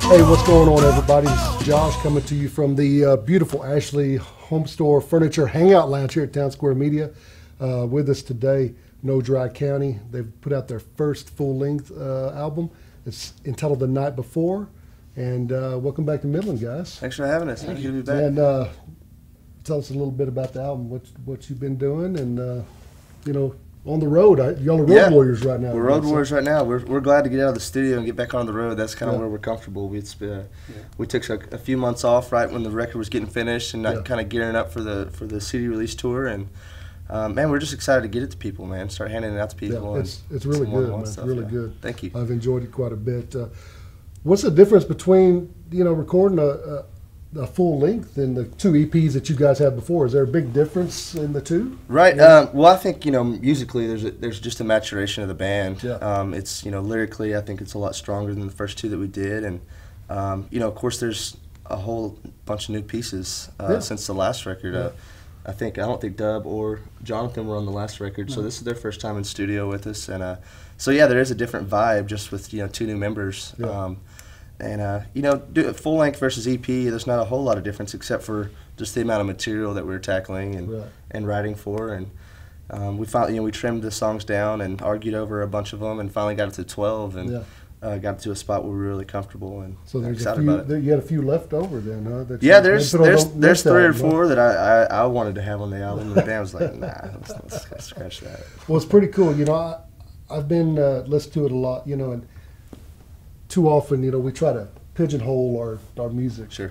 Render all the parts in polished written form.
Hey, what's going on, everybody? This is Josh coming to you from the beautiful Ashley Home Store Furniture Hangout Lounge here at Town Square Media. With us today, No Dry County. They've put out their first full-length album. It's entitled The Night Before. And welcome back to Midland, guys. Thanks for having us. Thank you to be back. And tell us a little bit about the album, what you've been doing, and on the road. Y'all are road warriors right now. We're road warriors right now. We're glad to get out of the studio and get back on the road. That's kind of where we're comfortable. We took a few months off right when the record was getting finished and kind of gearing up for the CD release tour. And man, we're just excited to get it to people, man. Start handing it out to people. Yeah, it's really good, man. It's really good. Thank you. I've enjoyed it quite a bit. What's the difference between recording a full length and the two EPs that you guys had before? Is there a big difference in the two? Right. Well, I think musically there's just a maturation of the band. Yeah. It's lyrically I think it's a lot stronger than the first two that we did, and of course there's a whole bunch of new pieces since the last record. Yeah. I don't think Dub or Jonathan were on the last record, so this is their first time in studio with us, and so yeah, there is a different vibe just with two new members. Yeah. Do full length versus EP. There's not a whole lot of difference except for just the amount of material that we're tackling and writing for. And we finally, we trimmed the songs down and argued over a bunch of them, and finally got it to 12, and got it to a spot where we were really comfortable and so there's excited about it. You had a few left over then, huh? There's 3 or 4 that I wanted to have on the album, and the band was like, nah, let's scratch that. Well, it's pretty cool. I've been listening to it a lot, and too often, we try to pigeonhole our music. Sure.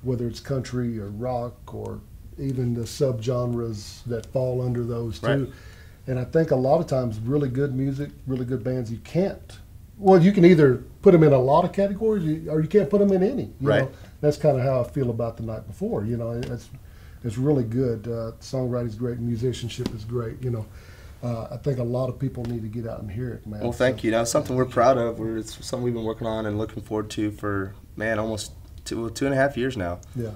Whether it's country or rock or even the subgenres that fall under those too. Right. And I think a lot of times really good music, really good bands, you can either put them in a lot of categories or you can't put them in any. Right. That's kind of how I feel about The Night Before. It's really good. Songwriting's great, musicianship is great. I think a lot of people need to get out and hear it, man. Well, thank you. It's something we're proud of. It's something we've been working on and looking forward to for, almost 2.5 years now. Yeah.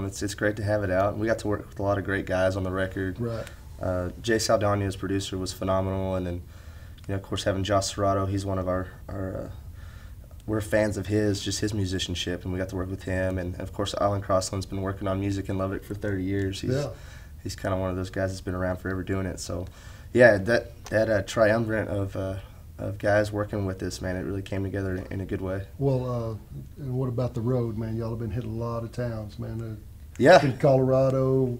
It's great to have it out. We got to work with a lot of great guys on the record. Right. Jay Saldana, as producer, was phenomenal. And then, of course, having Josh Serrato, he's one of our we're fans of just his musicianship, and we got to work with him. And, of course, Alan Crossland's been working on music in Lubbock for 30 years. He's kind of one of those guys that's been around forever doing it. So, yeah, that triumvirate of guys working with this, man, it really came together in a good way. Well, and what about the road, man? Y'all have been hitting a lot of towns, man. In Colorado,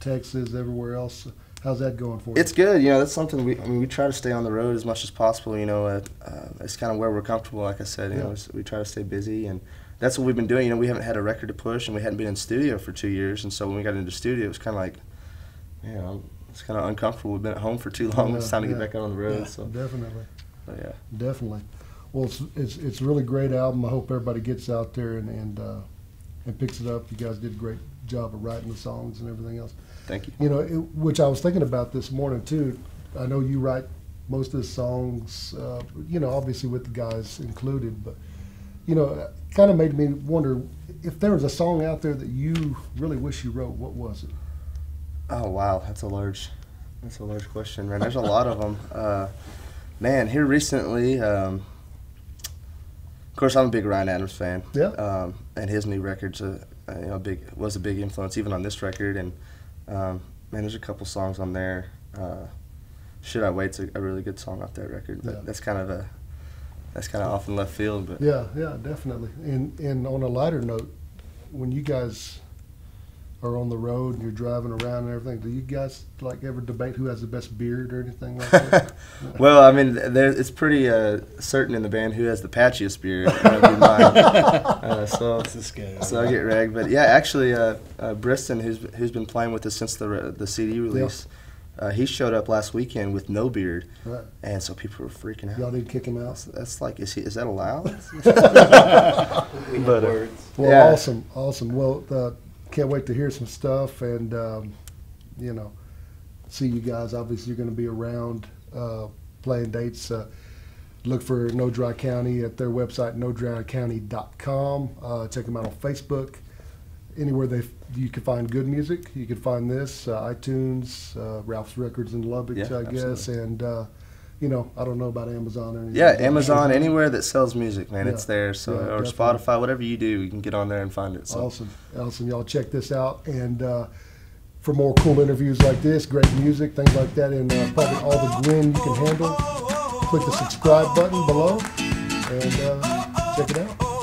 Texas, everywhere else. How's that going for you? It's good. That's something we try to stay on the road as much as possible. It's kind of where we're comfortable. Like I said, we try to stay busy, and that's what we've been doing. We haven't had a record to push, and we hadn't been in studio for 2 years, and so when we got into studio, it was kind of like, it's kind of uncomfortable. We've been at home for too long. It's time to get back out on the road. Yeah, so definitely. But yeah, definitely. Well, it's a really great album. I hope everybody gets out there and picks it up. You guys did a great job of writing the songs and everything else. Thank you. Which I was thinking about this morning too. I know you write most of the songs, obviously with the guys included, but it kind of made me wonder if there was a song out there that you really wish you wrote. What was it? Oh wow, that's a large question, man. There's a lot of them. Man, here recently, of course, I'm a big Ryan Adams fan. Yeah. And his new record's was a big influence even on this record. And man, there's a couple songs on there. Should I Wait's a really good song off that record. But that's kind of off in left field. But yeah, definitely. And on a lighter note, when you guys are on the road and you're driving around and everything, do you guys ever debate who has the best beard or anything like that? Well, it's pretty certain in the band who has the patchiest beard. That'd be mine. So I get ragged. But yeah, actually, Briston, who's been playing with us since the CD release, he showed up last weekend with no beard, right. And so people were freaking out. Y'all need to kick him out. That's like, is that allowed? Well, awesome. Well. Can't wait to hear some stuff and, see you guys. Obviously, you're going to be around playing dates. Look for No Dry County at their website, nodrycounty.com. Check them out on Facebook. Anywhere you can find good music, you can find this, iTunes, Ralph's Records in Lubbock, I guess. Absolutely. And you know, I don't know about Amazon or anything. Yeah, Amazon, anywhere that sells music, man, Yeah. it's there. So Yeah, or definitely. Spotify, whatever you do, you can get on there and find it. So. Awesome. Y'all check this out. And for more cool interviews like this, great music, things like that, and probably all the Gwen you can handle, click the subscribe button below and check it out.